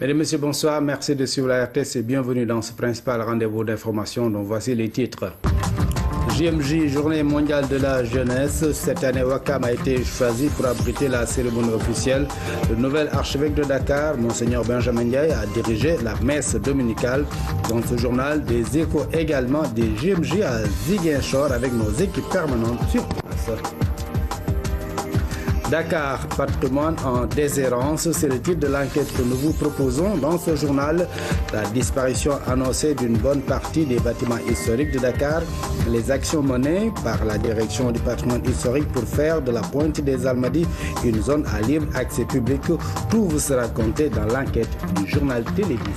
Mesdames et messieurs, bonsoir. Merci de suivre la RTS et bienvenue dans ce principal rendez-vous d'information dont voici les titres. JMJ, Journée mondiale de la jeunesse. Cette année, Ouakam a été choisi pour abriter la cérémonie officielle. Le nouvel archevêque de Dakar, Monseigneur Benjamin Ndiaye, a dirigé la messe dominicale. Dans ce journal, des échos également des JMJ à Ziguinchor avec nos équipes permanentes sur place. Dakar, patrimoine en déshérence, c'est le titre de l'enquête que nous vous proposons dans ce journal. La disparition annoncée d'une bonne partie des bâtiments historiques de Dakar, les actions menées par la direction du patrimoine historique pour faire de la Pointe des Almadies une zone à libre accès public, tout vous sera compté dans l'enquête du journal télévisé.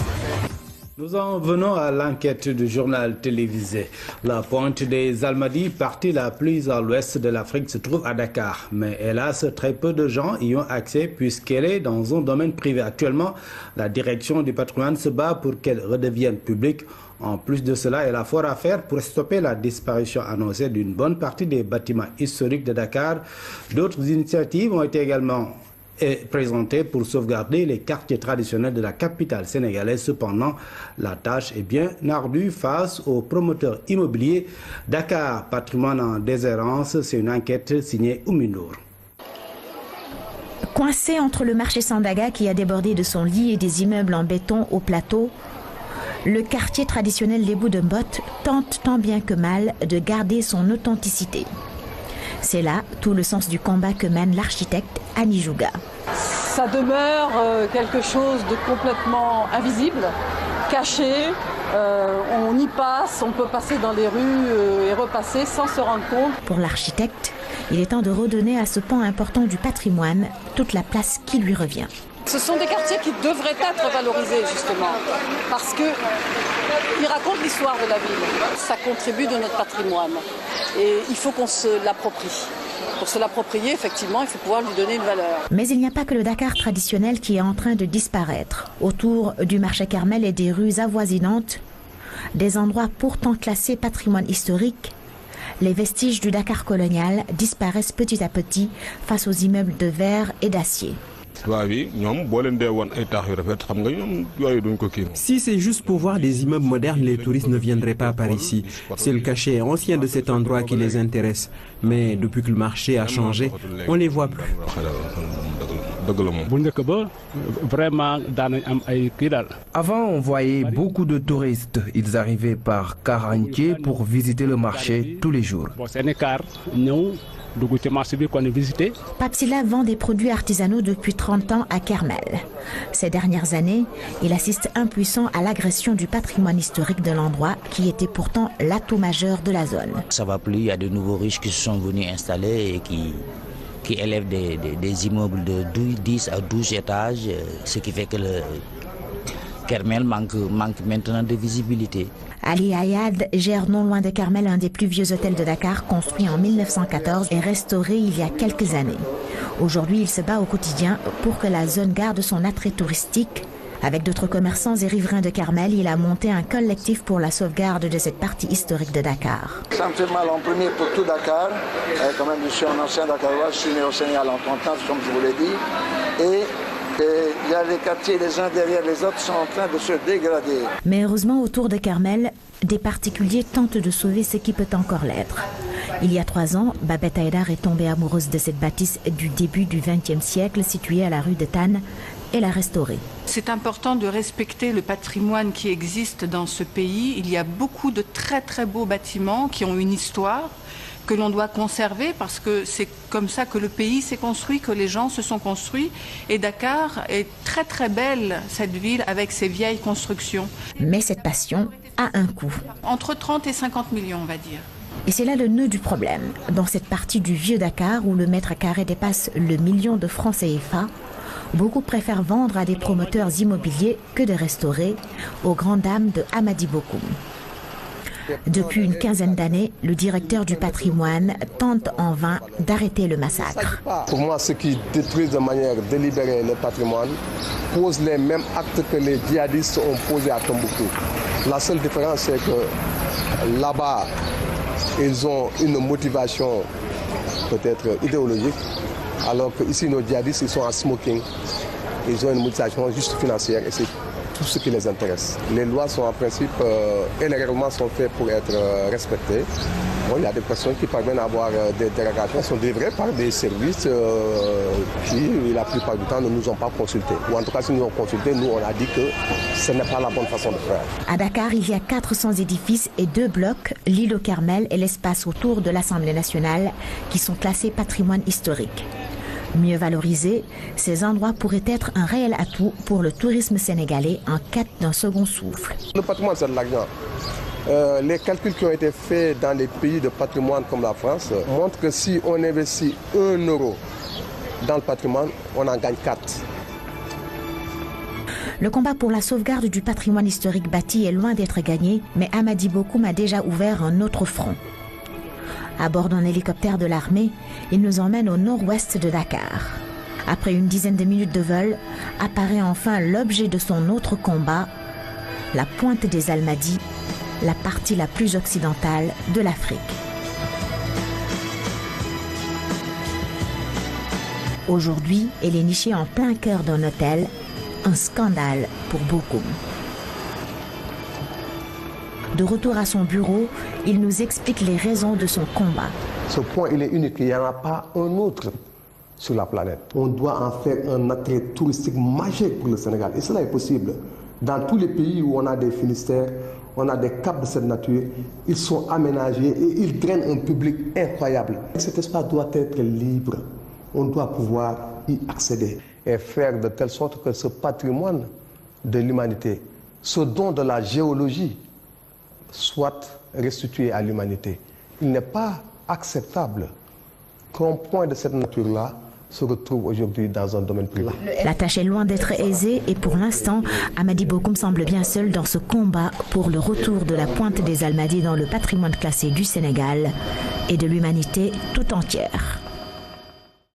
Nous en venons à l'enquête du journal télévisé. La Pointe des Almadies, partie la plus à l'ouest de l'Afrique, se trouve à Dakar. Mais hélas, très peu de gens y ont accès puisqu'elle est dans un domaine privé. Actuellement, la direction du patrimoine se bat pour qu'elle redevienne publique. En plus de cela, elle a fort à faire pour stopper la disparition annoncée d'une bonne partie des bâtiments historiques de Dakar. D'autres initiatives ont été également présenté pour sauvegarder les quartiers traditionnels de la capitale sénégalaise. Cependant, la tâche est bien ardue face aux promoteurs immobiliers. Dakar, patrimoine en déshérence, c'est une enquête signée Oumindour. Coincé entre le marché Sandaga qui a débordé de son lit et des immeubles en béton au plateau, le quartier traditionnel Lébou de Mbot tente tant bien que mal de garder son authenticité. C'est là tout le sens du combat que mène l'architecte Annie Jouga. Ça demeure quelque chose de complètement invisible, caché. On y passe, on peut passer dans les rues et repasser sans se rendre compte. Pour l'architecte, il est temps de redonner à ce pan important du patrimoine toute la place qui lui revient. Ce sont des quartiers qui devraient être valorisés justement, parce qu'ils racontent l'histoire de la ville. Ça contribue de notre patrimoine et il faut qu'on se l'approprie. Pour se l'approprier, effectivement, il faut pouvoir lui donner une valeur. Mais il n'y a pas que le Dakar traditionnel qui est en train de disparaître. Autour du marché Carmel et des rues avoisinantes, des endroits pourtant classés patrimoine historique, les vestiges du Dakar colonial disparaissent petit à petit face aux immeubles de verre et d'acier. Si c'est juste pour voir des immeubles modernes, les touristes ne viendraient pas par ici. C'est le cachet ancien de cet endroit qui les intéresse. Mais depuis que le marché a changé, on ne les voit plus. Avant, on voyait beaucoup de touristes. Ils arrivaient par car entier pour visiter le marché tous les jours. Papsila vend des produits artisanaux depuis 30 ans à Kermel. Ces dernières années, il assiste impuissant à l'agression du patrimoine historique de l'endroit qui était pourtant l'atout majeur de la zone. Ça va plus, il y a de nouveaux riches qui se sont venus installer et qui élèvent des immeubles de 10 à 12 étages, ce qui fait que le Kermel manque maintenant de visibilité. Ali Ayad gère non loin de Kermel un des plus vieux hôtels de Dakar, construit en 1914 et restauré il y a quelques années. Aujourd'hui, il se bat au quotidien pour que la zone garde son attrait touristique. Avec d'autres commerçants et riverains de Kermel, il a monté un collectif pour la sauvegarde de cette partie historique de Dakar. Ça me fait mal en premier pour tout Dakar. Quand même, je suis un ancien Dakarois, je suis né au Sénégal en 30 ans, comme je vous l'ai dit. Et il y a les quartiers les uns derrière les autres sont en train de se dégrader. Mais heureusement, autour de Kermel, des particuliers tentent de sauver ce qui peut encore l'être. Il y a 3 ans, Babette Haïdar est tombée amoureuse de cette bâtisse du début du XXe siècle située à la rue de Tannes et l'a restaurée. C'est important de respecter le patrimoine qui existe dans ce pays. Il y a beaucoup de très très beaux bâtiments qui ont une histoire que l'on doit conserver parce que c'est comme ça que le pays s'est construit, que les gens se sont construits. Et Dakar est très très belle, cette ville, avec ses vieilles constructions. Mais cette passion a un coût. Entre 30 et 50 millions, on va dire. Et c'est là le nœud du problème. Dans cette partie du vieux Dakar où le mètre carré dépasse le million de francs CFA, beaucoup préfèrent vendre à des promoteurs immobiliers que de restaurer, aux grandes dames de Hamadi Bokoum. Depuis une quinzaine d'années, le directeur du patrimoine tente en vain d'arrêter le massacre. Pour moi, ceux qui détruisent de manière délibérée le patrimoine posent les mêmes actes que les djihadistes ont posés à Tombouctou. La seule différence, c'est que là-bas, ils ont une motivation peut-être idéologique, alors qu'ici, nos djihadistes, ils sont en smoking. Ils ont une motivation juste financière et c'est tout ce qui les intéresse. Les lois sont en principe et les règlements sont faits pour être respectés. Bon, il y a des personnes qui parviennent à avoir des dérogations, sont délivrées par des services qui, la plupart du temps, ne nous ont pas consultés. Ou en tout cas, si nous ont consultés, nous, on a dit que ce n'est pas la bonne façon de faire. À Dakar, il y a 400 édifices et 2 blocs, l'île au Carmel et l'espace autour de l'Assemblée nationale, qui sont classés patrimoine historique. Mieux valorisés, ces endroits pourraient être un réel atout pour le tourisme sénégalais en quête d'un second souffle. Le patrimoine, c'est de l'argent. Les calculs qui ont été faits dans les pays de patrimoine comme la France montrent que si on investit 1 euro dans le patrimoine, on en gagne 4. Le combat pour la sauvegarde du patrimoine historique bâti est loin d'être gagné, mais Amady Bokoum a déjà ouvert un autre front. À bord d'un hélicoptère de l'armée, il nous emmène au nord-ouest de Dakar. Après une dizaine de minutes de vol, apparaît enfin l'objet de son autre combat, la pointe des Almadies, la partie la plus occidentale de l'Afrique. Aujourd'hui, elle est nichée en plein cœur d'un hôtel, un scandale pour Bokoum. De retour à son bureau, il nous explique les raisons de son combat. Ce point, il est unique. Il n'y en a pas un autre sur la planète. On doit en faire un attrait touristique majeur pour le Sénégal. Et cela est possible. Dans tous les pays où on a des Finistères, on a des caps de cette nature, ils sont aménagés et ils drainent un public incroyable. Cet espace doit être libre. On doit pouvoir y accéder et faire de telle sorte que ce patrimoine de l'humanité, ce don de la géologie, soit restitué à l'humanité. Il n'est pas acceptable qu'un point de cette nature-là se retrouve aujourd'hui dans un domaine privé. La tâche est loin d'être aisée et pour l'instant, Amady Bokoum semble bien seul dans ce combat pour le retour de la pointe des Almadies dans le patrimoine classé du Sénégal et de l'humanité tout entière.